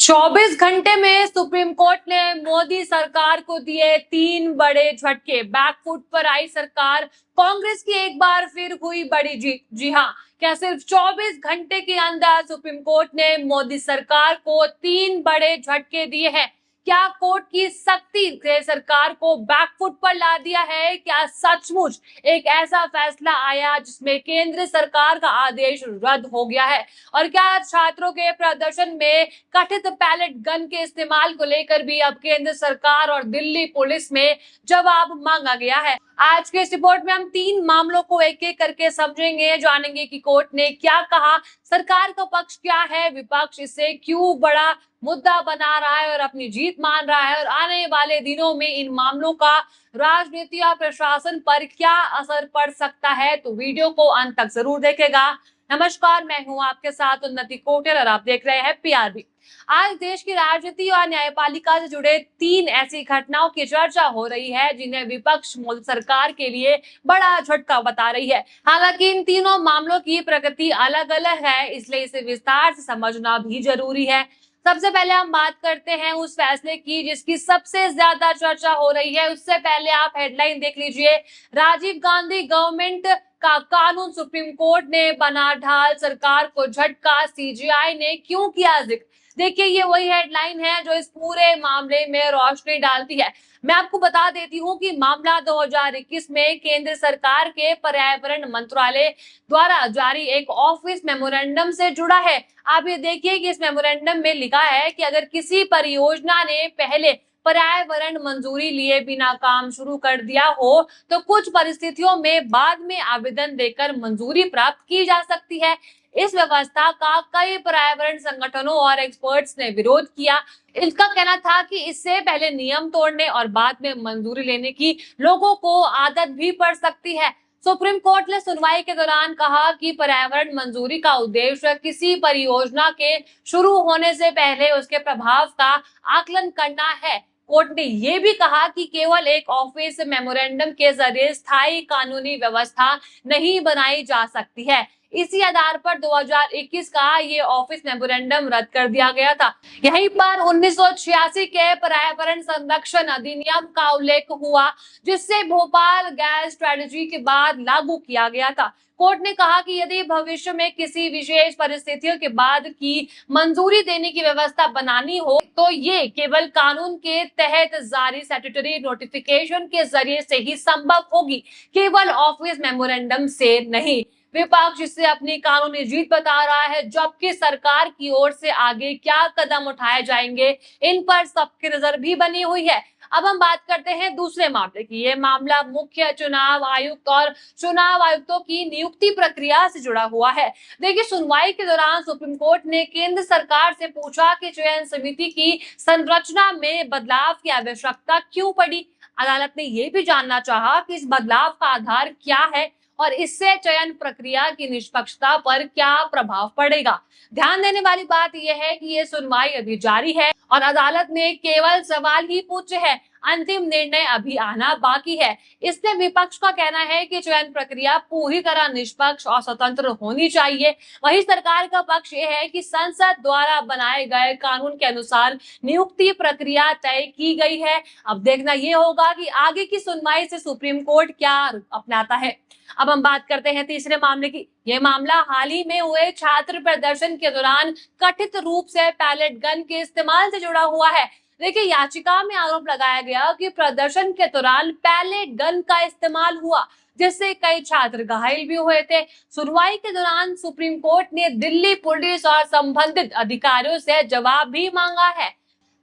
24 घंटे में supreme court ने मोदी सरकार को दिए 3 बड़े झटके। बैकफुट पर आई सरकार, कांग्रेस की एक बार फिर हुई बड़ी जीत। जी हां, क्या सिर्फ 24 घंटे के अंदर सुप्रीम कोर्ट ने मोदी सरकार को 3 बड़े झटके दिए हैं। क्या कोर्ट की सख्ती से सरकार को बैकफुट पर ला दिया है? क्या सचमुच एक ऐसा फैसला आया जिसमें केंद्र सरकार का आदेश रद्द हो गया है? और क्या छात्रों के प्रदर्शन में कथित पैलेट गन के इस्तेमाल को लेकर भी अब केंद्र सरकार और दिल्ली पुलिस में जवाब मांगा गया है? आज के इस रिपोर्ट में हम 3 मामलों को एक एक करके समझेंगे, जानेंगे कि कोर्ट ने क्या कहा, सरकार का पक्ष क्या है, विपक्ष इसे क्यों बड़ा मुद्दा बना रहा है और अपनी जीत मान रहा है, और आने वाले दिनों में इन मामलों का राजनीति और प्रशासन पर क्या असर पड़ सकता है। तो वीडियो को अंत तक जरूर देखेगा। नमस्कार, मैं हूं आपके साथ उन्नति कोटेल और आप देख रहे हैं पीआरबी। आज देश की राजनीति और न्यायपालिका से जुड़े 3 ऐसी घटनाओं की चर्चा हो रही है जिन्हें विपक्ष मोदी सरकार के लिए बड़ा झटका बता रही है। हालांकि इन तीनों मामलों की प्रकृति अलग अलग है, इसलिए इसे विस्तार से समझना भी जरूरी है। सबसे पहले हम बात करते हैं उस फैसले की जिसकी सबसे ज्यादा चर्चा हो रही है। उससे पहले आप हेडलाइन देख लीजिए। राजीव गांधी गवर्नमेंट का कानून सुप्रीम कोर्ट ने बना ढाल, सरकार को झटका, सीजेआई ने क्यों किया जिक्र। देखिए, ये वही हेडलाइन है जो इस पूरे मामले में रोशनी डालती है। मैं आपको बता देती हूँ कि मामला 2021 में केंद्र सरकार के पर्यावरण मंत्रालय द्वारा जारी एक ऑफिस मेमोरेंडम से जुड़ा है। आप ये देखिए कि इस मेमोरेंडम में लिखा है कि अगर किसी परियोजना ने पहले पर्यावरण मंजूरी लिए बिना काम शुरू कर दिया हो तो कुछ परिस्थितियों में बाद में आवेदन देकर मंजूरी प्राप्त की जा सकती है। इस व्यवस्था का कई पर्यावरण संगठनों और एक्सपर्ट्स ने विरोध किया। इनका कहना था कि इससे पहले नियम तोड़ने और बाद में मंजूरी लेने की लोगों को आदत भी पड़ सकती है। सुप्रीम कोर्ट ने सुनवाई के दौरान कहा कि पर्यावरण मंजूरी का उद्देश्य किसी परियोजना के शुरू होने से पहले उसके प्रभाव का आकलन करना है। कोर्ट ने यह भी कहा कि केवल एक ऑफिस मेमोरेंडम के जरिए स्थायी कानूनी व्यवस्था नहीं बनाई जा सकती है। इसी आधार पर 2021 का ये ऑफिस मेमोरेंडम रद्द कर दिया गया था। यहीं पर 1986 के पर्यावरण संरक्षण अधिनियम का उल्लेख हुआ जिससे भोपाल गैस स्ट्रेटेजी के बाद लागू किया गया था। कोर्ट ने कहा कि यदि भविष्य में किसी विशेष परिस्थितियों के बाद की मंजूरी देने की व्यवस्था बनानी हो तो ये केवल कानून के तहत जारी स्टैट्यूटरी नोटिफिकेशन के जरिए से ही संभव होगी, केवल ऑफिस मेमोरेंडम से नहीं। विपक्ष इसे अपनी कानूनी जीत बता रहा है, जबकि सरकार की ओर से आगे क्या कदम उठाए जाएंगे इन पर सबकी नजर भी बनी हुई है। अब हम बात करते हैं दूसरे मामले की। ये मामला मुख्य चुनाव आयुक्त और चुनाव आयुक्तों की नियुक्ति प्रक्रिया से जुड़ा हुआ है। देखिए, सुनवाई के दौरान सुप्रीम कोर्ट ने केंद्र सरकार से पूछा कि चयन समिति की संरचना में बदलाव की आवश्यकता क्यों पड़ी। अदालत ने यह भी जानना चाहा कि इस बदलाव का आधार क्या है और इससे चयन प्रक्रिया की निष्पक्षता पर क्या प्रभाव पड़ेगा। ध्यान देने वाली बात यह है कि ये सुनवाई अभी जारी है और अदालत ने केवल सवाल ही पूछे हैं, अंतिम निर्णय अभी आना बाकी है। इसमें विपक्ष का कहना है कि चयन प्रक्रिया पूरी तरह निष्पक्ष और स्वतंत्र होनी चाहिए। वहीं सरकार का पक्ष ये है कि संसद द्वारा बनाए गए कानून के अनुसार नियुक्ति प्रक्रिया तय की गई है। अब देखना ये होगा कि आगे की सुनवाई से सुप्रीम कोर्ट क्या अपनाता है। अब हम बात करते हैं तीसरे मामले की। यह मामला हाल ही में हुए छात्र प्रदर्शन के दौरान कथित रूप से पैलेट गन के इस्तेमाल से जुड़ा हुआ है। देखिए, याचिका में आरोप लगाया गया कि प्रदर्शन के दौरान पैलेट गन का इस्तेमाल हुआ जिससे कई छात्र घायल भी हुए थे। सुनवाई के दौरान सुप्रीम कोर्ट ने दिल्ली पुलिस और संबंधित अधिकारियों से जवाब भी मांगा है।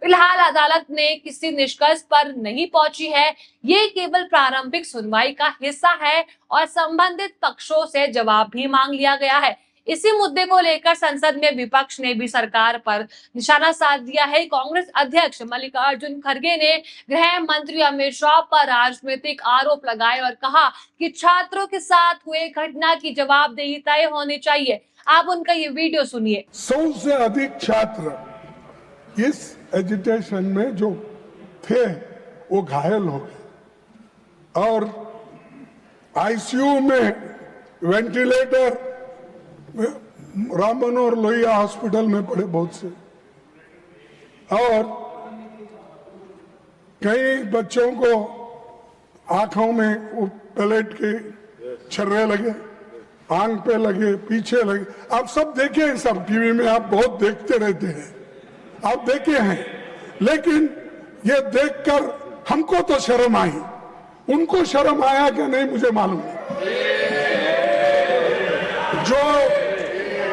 फिलहाल अदालत ने किसी निष्कर्ष पर नहीं पहुंची है। ये केवल प्रारंभिक सुनवाई का हिस्सा है और संबंधित पक्षों से जवाब भी मांग लिया गया है। इसी मुद्दे को लेकर संसद में विपक्ष ने भी सरकार पर निशाना साध दिया है। कांग्रेस अध्यक्ष मल्लिकार्जुन खड़गे ने गृह मंत्री अमित शाह पर राजनीतिक आरोप लगाए और कहा कि छात्रों के साथ हुए घटना की जवाबदेही तय होनी चाहिए। आप उनका ये वीडियो सुनिए। 100 से अधिक छात्र इस एजिटेशन में जो थे वो घायल हो गए और आईसीयू में वेंटिलेटर राम मनोहर लोहिया हॉस्पिटल में पड़े बहुत से। और कई बच्चों को आंखों में वो पैलेट के छर्रे लगे, आंख पे लगे, पीछे लगे। आप सब देखे हैं, सब टीवी में आप बहुत देखते रहते हैं, आप देखे हैं। लेकिन ये देखकर हमको तो शर्म आई, उनको शर्म आया कि नहीं मुझे मालूम नहीं। जो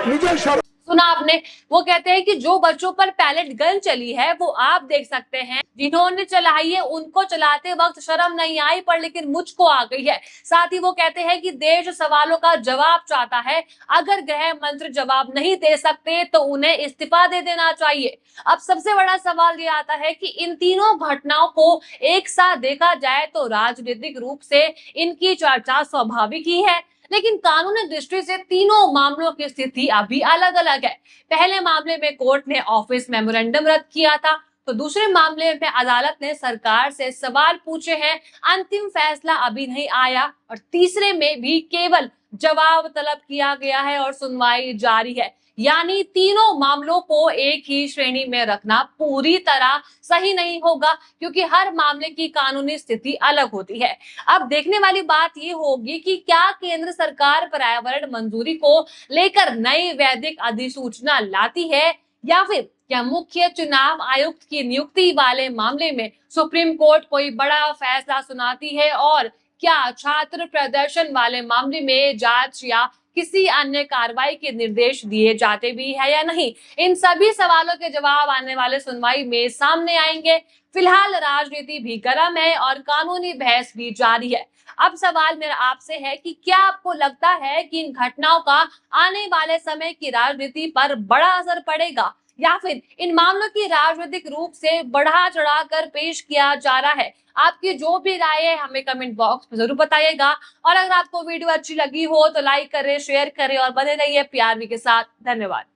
मुझे शर्म, सुना आपने, वो कहते हैं कि जो बच्चों पर पैलेट गन चली है वो आप देख सकते हैं, जिन्होंने चलाई है उनको चलाते वक्त शर्म नहीं आई, पर लेकिन मुझको आ गई है। साथ ही वो कहते हैं कि देश सवालों का जवाब चाहता है, अगर गृह मंत्री जवाब नहीं दे सकते तो उन्हें इस्तीफा दे देना चाहिए। अब सबसे बड़ा सवाल ये आता है कि इन तीनों घटनाओं को एक साथ देखा जाए तो राजनीतिक रूप से इनकी चर्चा स्वाभाविक ही है, लेकिन कानूनी दृष्टि से तीनों मामलों की स्थिति अभी अलग अलग है। पहले मामले में कोर्ट ने ऑफिस मेमोरेंडम रद्द किया था, तो दूसरे मामले में अदालत ने सरकार से सवाल पूछे हैं, अंतिम फैसला अभी नहीं आया, और तीसरे में भी केवल जवाब तलब किया गया है और सुनवाई जारी है। यानी तीनों मामलों को एक ही श्रेणी में रखना पूरी तरह सही नहीं होगा, क्योंकि हर मामले की कानूनी स्थिति अलग होती है। अब देखने वाली बात ये होगी कि क्या केंद्र सरकार पर्यावरण मंजूरी को लेकर नई वैधिक अधिसूचना लाती है, या फिर क्या मुख्य चुनाव आयुक्त की नियुक्ति वाले मामले में सुप्रीम कोर्ट कोई बड़ा फैसला सुनाती है, और क्या छात्र प्रदर्शन वाले मामले में जांच या किसी अन्य कार्रवाई के निर्देश दिए जाते भी है या नहीं। इन सभी सवालों के जवाब आने वाले सुनवाई में सामने आएंगे। फिलहाल राजनीति भी गर्म है और कानूनी बहस भी जारी है। अब सवाल मेरा आपसे है कि क्या आपको लगता है कि इन घटनाओं का आने वाले समय की राजनीति पर बड़ा असर पड़ेगा, या फिर इन मामलों की राजनीतिक रूप से बढ़ा चढ़ाकर पेश किया जा रहा है? आपकी जो भी राय है हमें कमेंट बॉक्स में जरूर बताइएगा, और अगर आपको वीडियो अच्छी लगी हो तो लाइक करें, शेयर करें और बने रहिए PRV के साथ। धन्यवाद।